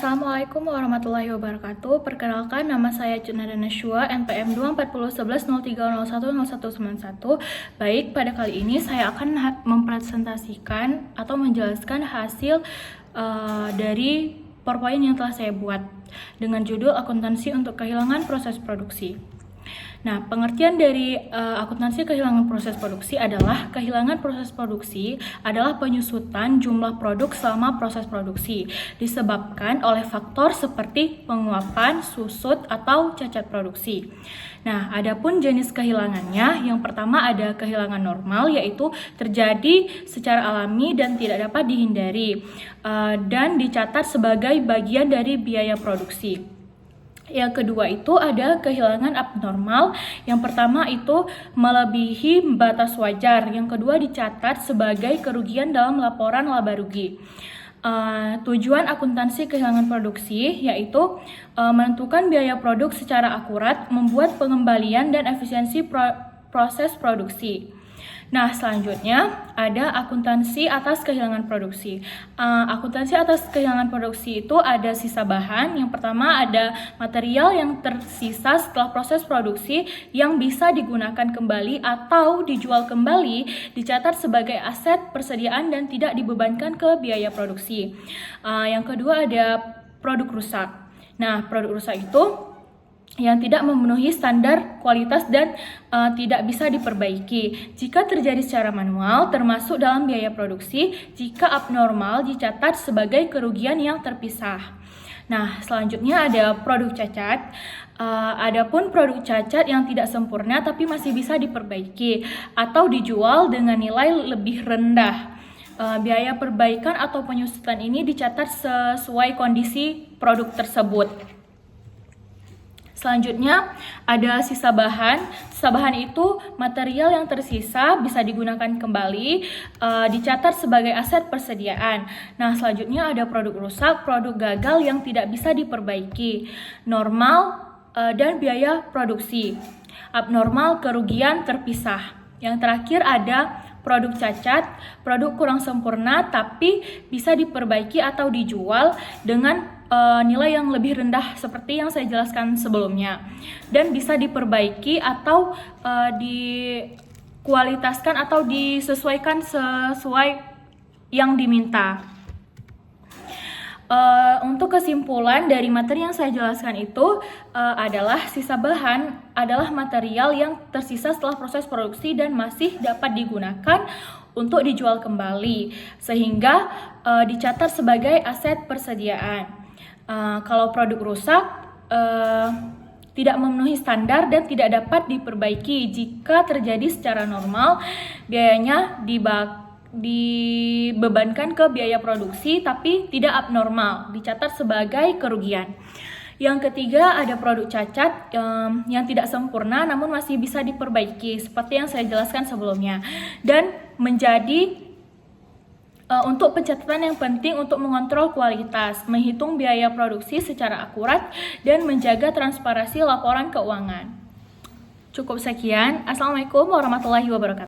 Assalamualaikum warahmatullahi wabarakatuh. Perkenalkan, nama saya Cunada Nashua, NPM 2401103010191. Baik, pada kali ini saya akan mempresentasikan atau menjelaskan hasil dari PowerPoint yang telah saya buat dengan judul Akuntansi untuk Kehilangan Proses Produksi. Nah, pengertian dari akuntansi kehilangan proses produksi adalah kehilangan proses produksi adalah penyusutan jumlah produk selama proses produksi disebabkan oleh faktor seperti penguapan, susut, atau cacat produksi. Nah, adapun jenis kehilangannya, yang pertama ada kehilangan normal, yaitu terjadi secara alami dan tidak dapat dihindari dan dicatat sebagai bagian dari biaya produksi. Yang kedua itu ada kehilangan abnormal. Yang pertama itu melebihi batas wajar. Yang kedua dicatat sebagai kerugian dalam laporan laba rugi. Tujuan akuntansi kehilangan produksi yaitu menentukan biaya produk secara akurat, membuat pengembalian dan efisiensi proses produksi. Nah, selanjutnya ada akuntansi atas kehilangan produksi. Akuntansi atas kehilangan produksi itu ada sisa bahan. Yang pertama ada material yang tersisa setelah proses produksi yang bisa digunakan kembali atau dijual kembali, dicatat sebagai aset persediaan dan tidak dibebankan ke biaya produksi. Yang kedua ada produk rusak. Nah, produk rusak itu yang tidak memenuhi standar kualitas dan tidak bisa diperbaiki. Jika terjadi secara manual, termasuk dalam biaya produksi. Jika abnormal, dicatat sebagai kerugian yang terpisah. Nah, selanjutnya ada produk cacat. Adapun produk cacat yang tidak sempurna tapi masih bisa diperbaiki atau dijual dengan nilai lebih rendah. Biaya perbaikan atau penyusutan ini dicatat sesuai kondisi produk tersebut. Selanjutnya ada sisa bahan. Sisa bahan itu material yang tersisa bisa digunakan kembali, dicatat sebagai aset persediaan. Nah, selanjutnya ada produk rusak, produk gagal yang tidak bisa diperbaiki, normal dan biaya produksi. Abnormal, kerugian terpisah. Yang terakhir ada produk cacat, produk kurang sempurna tapi bisa diperbaiki atau dijual dengan nilai yang lebih rendah seperti yang saya jelaskan sebelumnya, dan bisa diperbaiki atau dikualitaskan atau disesuaikan sesuai yang diminta. Untuk kesimpulan dari materi yang saya jelaskan itu adalah sisa bahan adalah material yang tersisa setelah proses produksi dan masih dapat digunakan untuk dijual kembali sehingga dicatat sebagai aset persediaan. Kalau produk rusak tidak memenuhi standar dan tidak dapat diperbaiki. Jika terjadi secara normal, biayanya dibebankan ke biaya produksi tapi tidak abnormal, dicatat sebagai kerugian. Yang ketiga ada produk cacat yang tidak sempurna namun masih bisa diperbaiki seperti yang saya jelaskan sebelumnya, dan menjadi untuk pencatatan yang penting untuk mengontrol kualitas, menghitung biaya produksi secara akurat, dan menjaga transparansi laporan keuangan. Cukup sekian. Assalamualaikum warahmatullahi wabarakatuh.